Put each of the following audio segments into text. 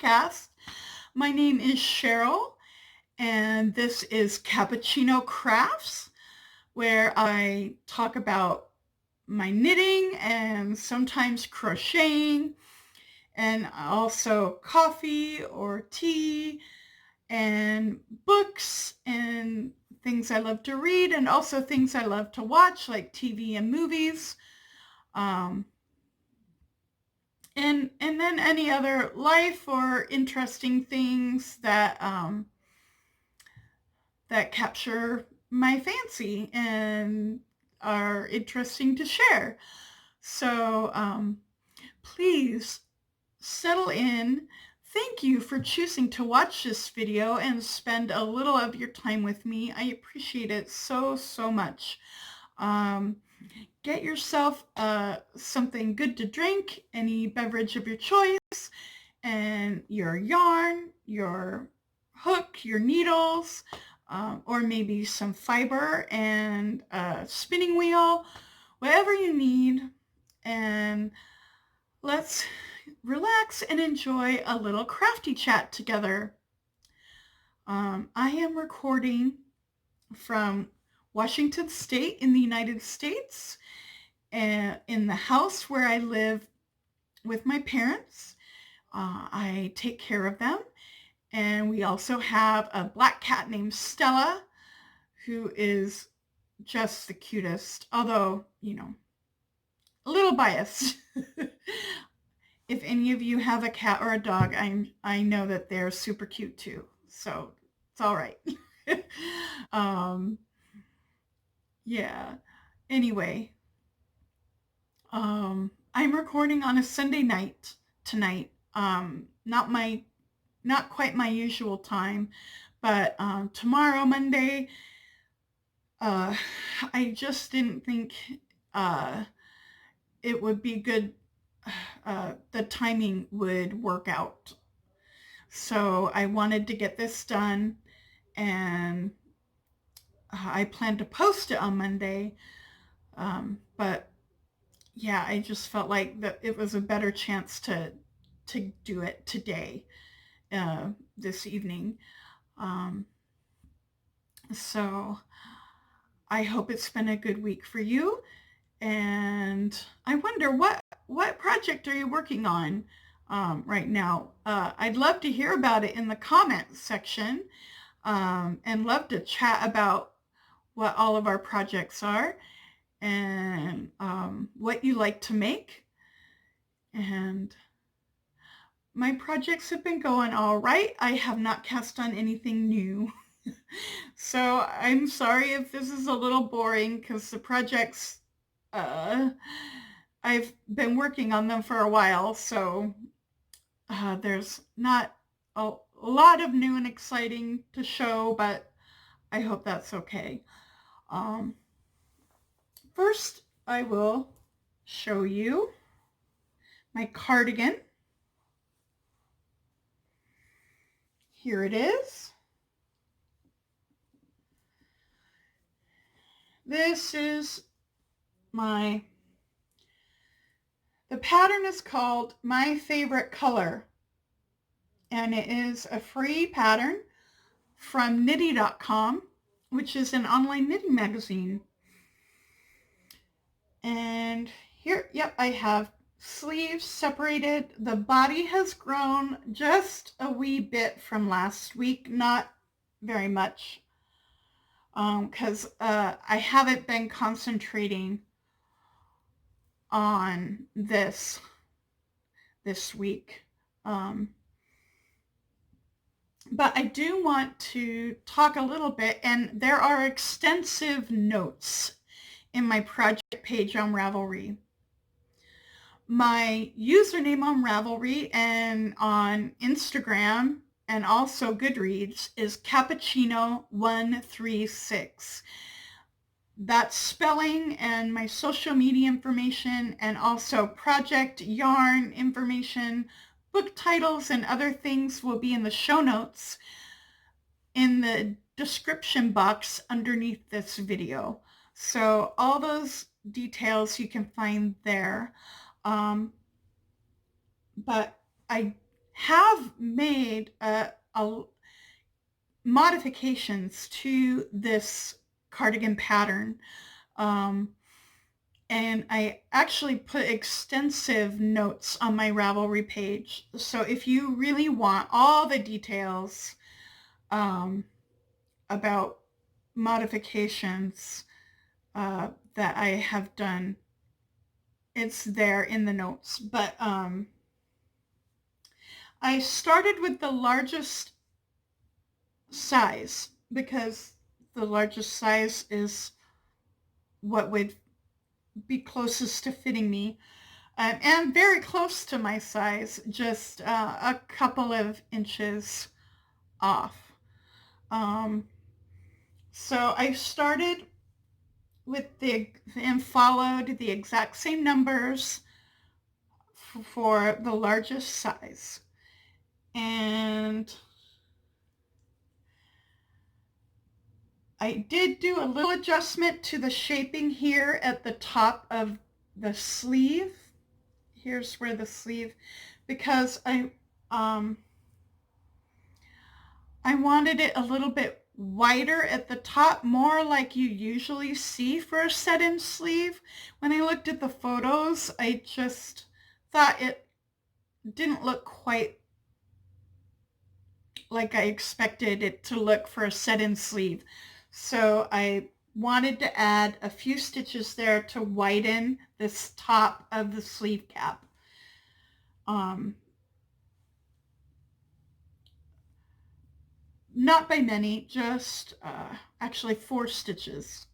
Podcast. My name is Cheryl, and this is Cappuccino Crafts, where I talk about my knitting and sometimes crocheting, and also coffee or tea, and books, and things I love to read, and also things I love to watch, like TV and movies. Um, and then any other life or interesting things that capture my fancy and are interesting to share. So please settle in. Thank you for choosing to watch this video and spend a little of your time with me. I appreciate it so much. Get yourself something good to drink, any beverage of your choice, and your yarn, your hook, your needles, or maybe some fiber and a spinning wheel, whatever you need. And let's relax and enjoy a little crafty chat together. I am recording from Washington State in the United States, and in the house where I live with my parents. I take care of them. And we also have a black cat named Stella, who is just the cutest, although, a little biased. If any of you have a cat or a dog, I know that they're super cute too. So it's all right. Yeah. Anyway, I'm recording on a Sunday night tonight. Not quite my usual time, but tomorrow, Monday, I just didn't think it would be good. The timing would work out. So I wanted to get this done, and I plan to post it on Monday. But yeah, I just felt like that it was a better chance to do it today, this evening. So I hope it's been a good week for you. And I wonder, what project are you working on right now? I'd love to hear about it in the comments section, and love to chat about what all of our projects are, and what you like to make. And my projects have been going all right. I have not cast on anything new. So I'm sorry if this is a little boring, because the projects, I've been working on them for a while, so there's not a lot of new and exciting to show, but I hope that's okay. First, I will show you my cardigan. Here it is. This is the pattern is called My Favorite Color, and it is a free pattern from Knitty.com, which is an online knitting magazine. And here, yep, I have sleeves separated. The body has grown just a wee bit from last week, not very much, because I haven't been concentrating on this week. But I do want to talk a little bit, and there are extensive notes in my project page on Ravelry. My username on Ravelry and on Instagram and also Goodreads is Cappuccino136. That's spelling and my social media information, and also project yarn information, book titles, and other things will be in the show notes in the description box underneath this video. So all those details you can find there. But I have made modifications to this cardigan pattern. And I actually put extensive notes on my Ravelry page. So if you really want all the details about modifications that I have done, it's there in the notes. But I started with the largest size because the largest size is what would be closest to fitting me, and very close to my size, just a couple of inches off. So I started with and followed the exact same numbers for the largest size. And I did do a little adjustment to the shaping here at the top of the sleeve. Here's where the sleeve, because I wanted it a little bit wider at the top, more like you usually see for a set-in sleeve. When I looked at the photos, I just thought it didn't look quite like I expected it to look for a set-in sleeve. So I wanted to add a few stitches there to widen this top of the sleeve cap. Not by many, just actually 4 stitches.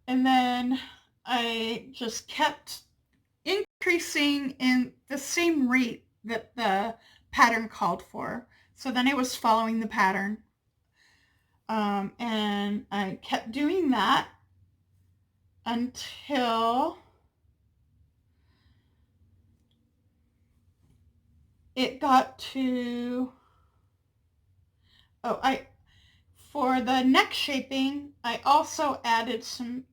And then I just kept increasing in the same rate that the pattern called for. So then I was following the pattern. And I kept doing that until it got to, for the neck shaping, I also added some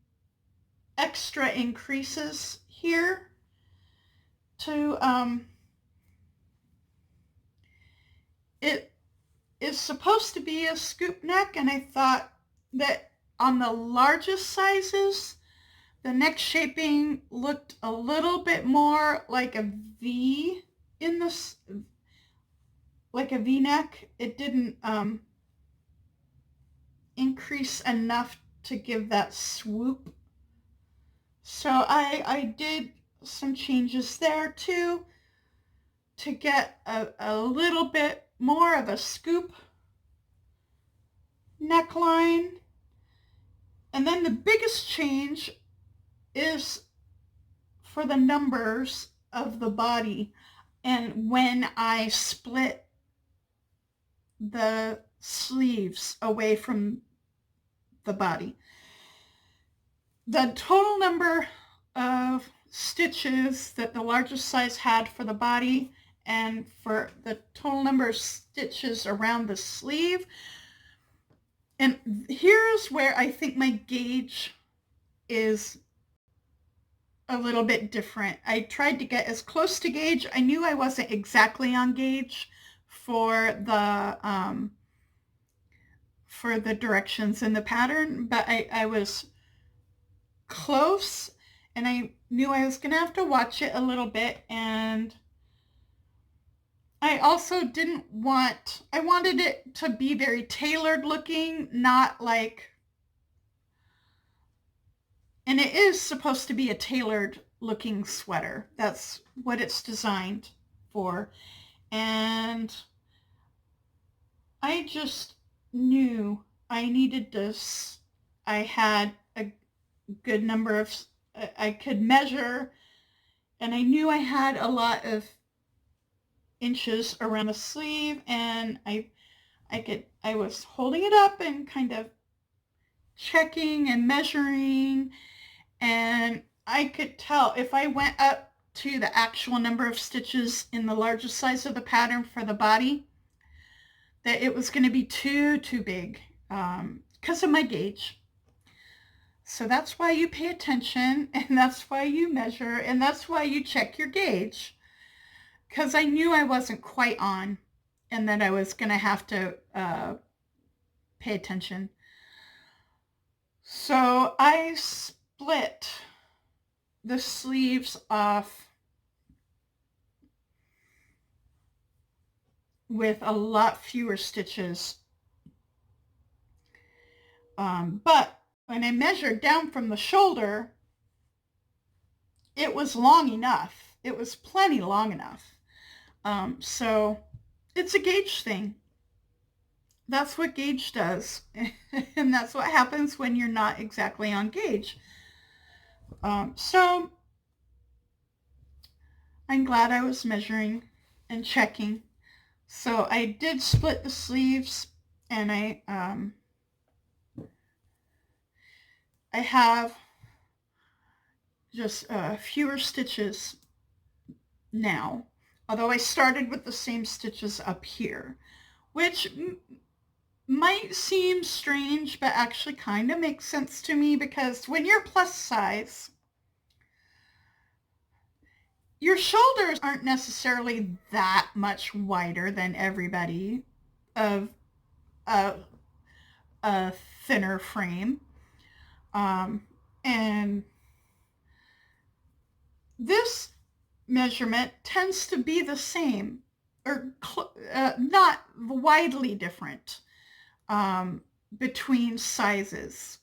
extra increases here to, it is supposed to be a scoop neck, and I thought that on the largest sizes, the neck shaping looked a little bit more like a V in this, like a V-neck. It didn't increase enough to give that swoop. So I did some changes there too to get a little bit more of a scoop neckline. And then the biggest change is for the numbers of the body, and when I split the sleeves away from the body. The total number of stitches that the largest size had for the body and for the total number of stitches around the sleeve. And here's where I think my gauge is a little bit different. I tried to get as close to gauge. I knew I wasn't exactly on gauge for the directions in the pattern, but I was close, and I knew I was going to have to watch it a little bit. And I also I wanted it to be very tailored looking, not like, and it is supposed to be a tailored looking sweater. That's what it's designed for. And I just knew I needed this. I had a good number of, I could measure, and I knew I had a lot of inches around the sleeve, and I was holding it up and kind of checking and measuring, and I could tell if I went up to the actual number of stitches in the largest size of the pattern for the body, that it was going to be too big because of my gauge. So that's why you pay attention, and that's why you measure, and that's why you check your gauge. because I knew I wasn't quite on and that I was going to have to pay attention. So I split the sleeves off with a lot fewer stitches. But when I measured down from the shoulder, it was long enough. It was plenty long enough. So it's a gauge thing. That's what gauge does. And that's what happens when you're not exactly on gauge. So I'm glad I was measuring and checking. So I did split the sleeves, and I have just fewer stitches now, although I started with the same stitches up here, which might seem strange, but actually kind of makes sense to me, because when you're plus size, your shoulders aren't necessarily that much wider than everybody of a thinner frame. And this measurement tends to be the same, or not widely different between sizes.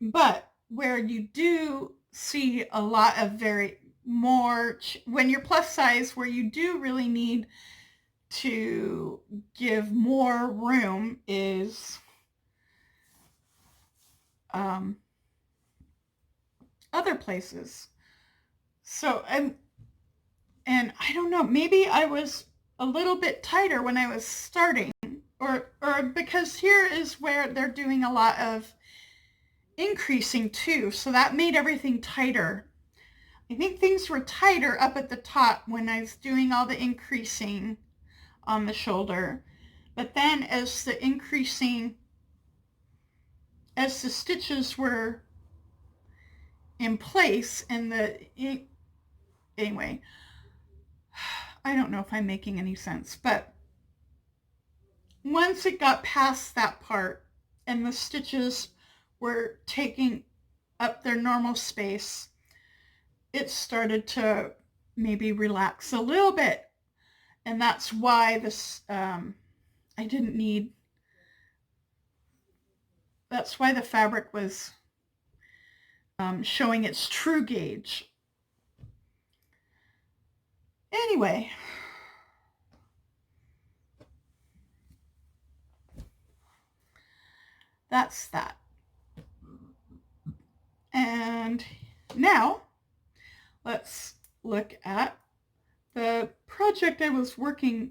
But where you do see a lot of when you're plus size, where you do really need to give more room is other places. So, and I don't know, maybe I was a little bit tighter when I was starting, or because here is where they're doing a lot of increasing too, so that made everything tighter. I think things were tighter up at the top when I was doing all the increasing on the shoulder, but then as the stitches were in place, and anyway, I don't know if I'm making any sense, but once it got past that part and the stitches were taking up their normal space, it started to maybe relax a little bit. And that's why that's why the fabric was showing its true gauge. Anyway, that's that. And now let's look at the project I was working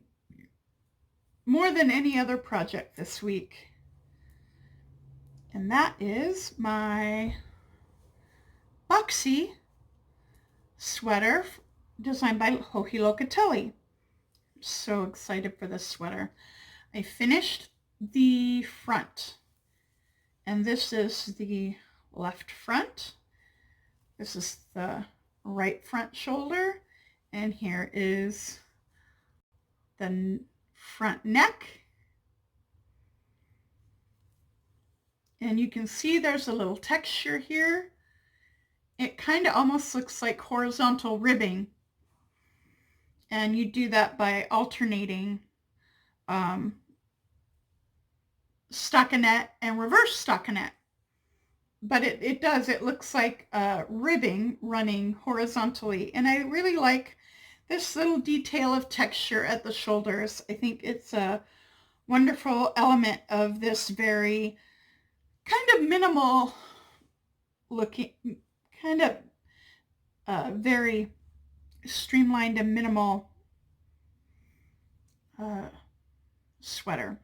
more than any other project this week. And that is my Boxy sweater designed by Joji Locatelli. I'm so excited for this sweater. I finished the front, and this is the left front. This is the right front shoulder, and here is the front neck. And you can see there's a little texture here. It kind of almost looks like horizontal ribbing. And you do that by alternating stockinette and reverse stockinette. But it looks like ribbing running horizontally. And I really like this little detail of texture at the shoulders. I think it's a wonderful element of this very kind of minimal looking, kind of very streamlined and minimal sweater,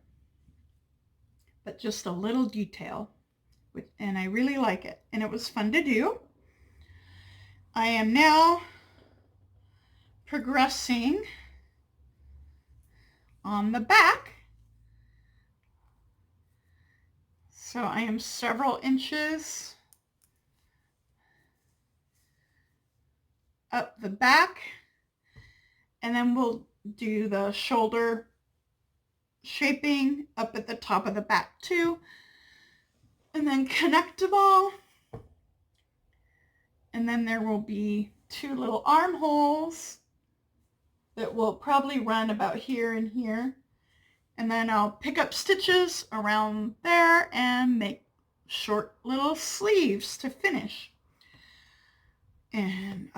but just a little detail, and I really like it, and it was fun to do. I am now progressing on the back. So I am several inches up the back, and then we'll do the shoulder shaping up at the top of the back too, and then connect them all, and then there will be 2 little armholes that will probably run about here and here, and then I'll pick up stitches around there and make short little sleeves to finish. And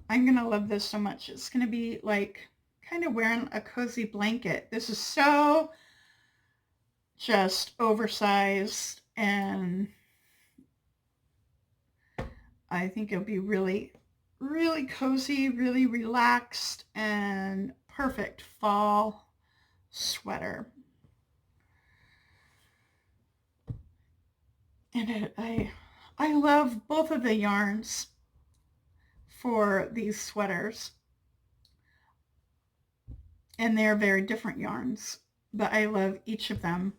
I'm gonna love this so much. It's gonna be like kind of wearing a cozy blanket. This is so just oversized, and I think it'll be really, really cozy, really relaxed, and perfect fall sweater. And I love both of the yarns for these sweaters, and they're very different yarns, but I love each of them.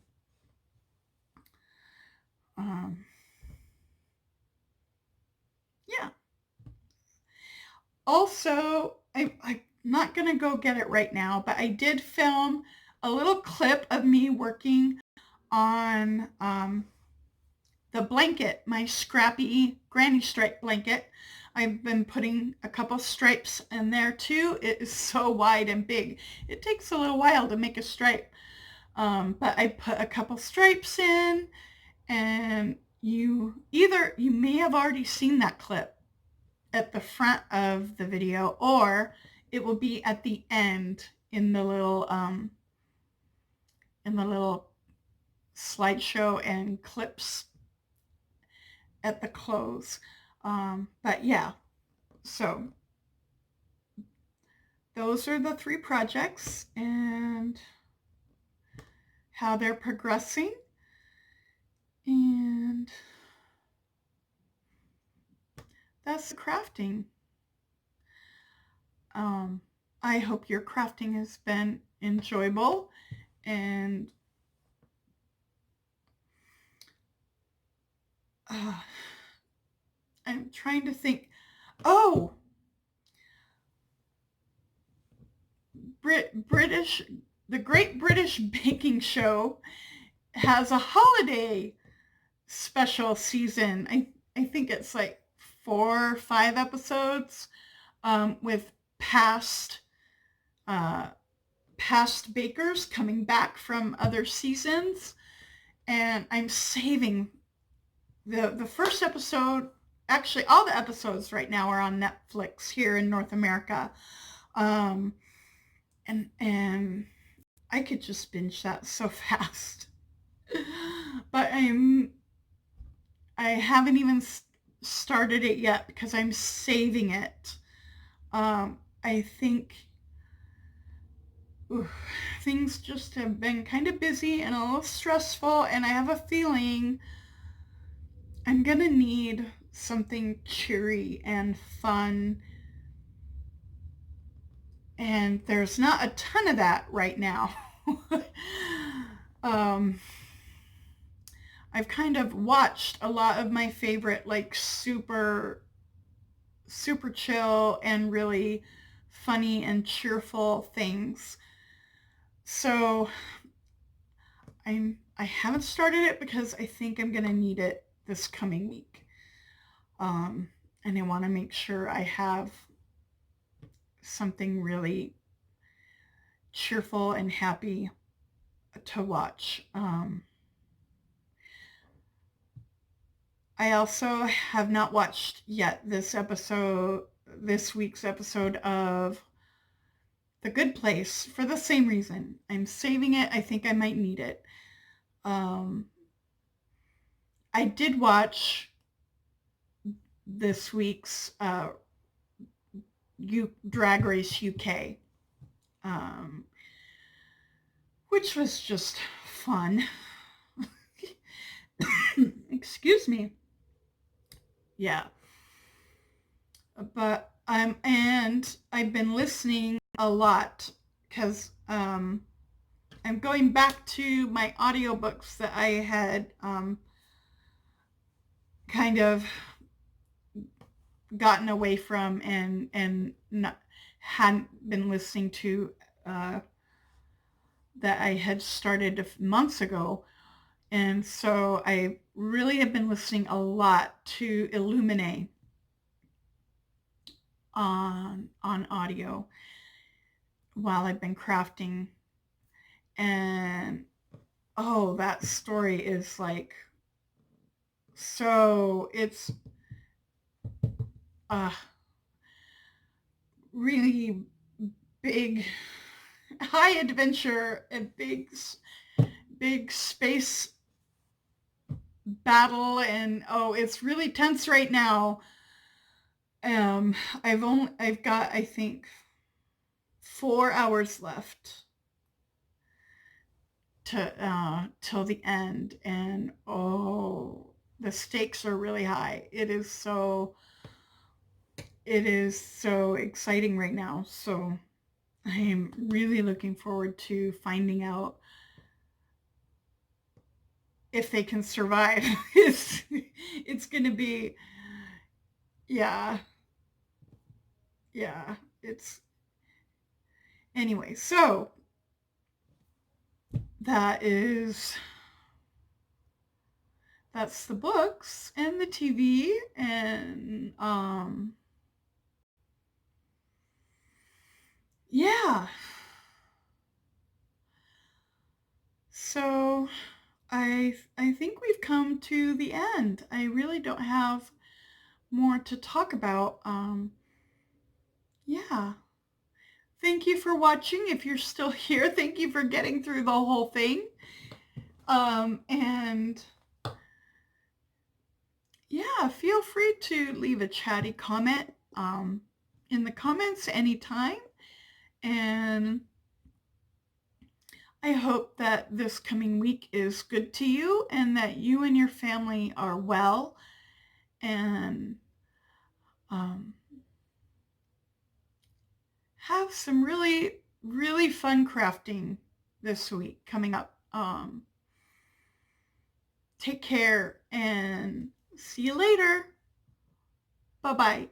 Yeah. Also, I'm not gonna go get it right now, but I did film a little clip of me working on the blanket, my scrappy granny stripe blanket. I've been putting a couple stripes in there too. It is so wide and big. It takes a little while to make a stripe. But I put a couple stripes in, and you may have already seen that clip at the front of the video, or it will be at the end in the little slideshow and clips at the close. But yeah, so those are the 3 projects and how they're progressing. And that's the crafting. I hope your crafting has been enjoyable, and I'm trying to think. Oh, the Great British Baking Show has a holiday special season. I think it's like 4 or 5 episodes with past bakers coming back from other seasons, and I'm saving the first episode. Actually, all the episodes right now are on Netflix here in North America, and I could just binge that so fast. But I haven't even started it yet because I'm saving it. I think things just have been kind of busy and a little stressful, and I have a feeling I'm gonna need something cheery and fun, and there's not a ton of that right now. I've kind of watched a lot of my favorite, like super chill and really funny and cheerful things. So I haven't started it because I think I'm gonna need it this coming week. And I want to make sure I have something really cheerful and happy to watch. I also have not watched yet this week's episode of The Good Place, for the same reason. I'm saving it. I think I might need it. I did watch this week's Drag Race UK, which was just fun. Excuse me. Yeah. But and I've been listening a lot because I'm going back to my audiobooks that I had kind of gotten away from and not, hadn't been listening to, that I had started months ago. And so I really have been listening a lot to Illuminate on audio while I've been crafting. And oh, that story is like, so it's really big, high adventure, and big space battle, and oh, it's really tense right now. I've got, I think, 4 hours left to till the end, and oh, the stakes are really high. It is so exciting right now. So I am really looking forward to finding out if they can survive. It's gonna be, yeah, it's, anyway, so that's the books and the TV, and yeah. So I think we've come to the end. I really don't have more to talk about. Yeah. Thank you for watching. If you're still here, thank you for getting through the whole thing. And yeah, feel free to leave a chatty comment in the comments anytime. And I hope that this coming week is good to you and that you and your family are well, and have some really, really fun crafting this week coming up. Take care and see you later. Bye-bye.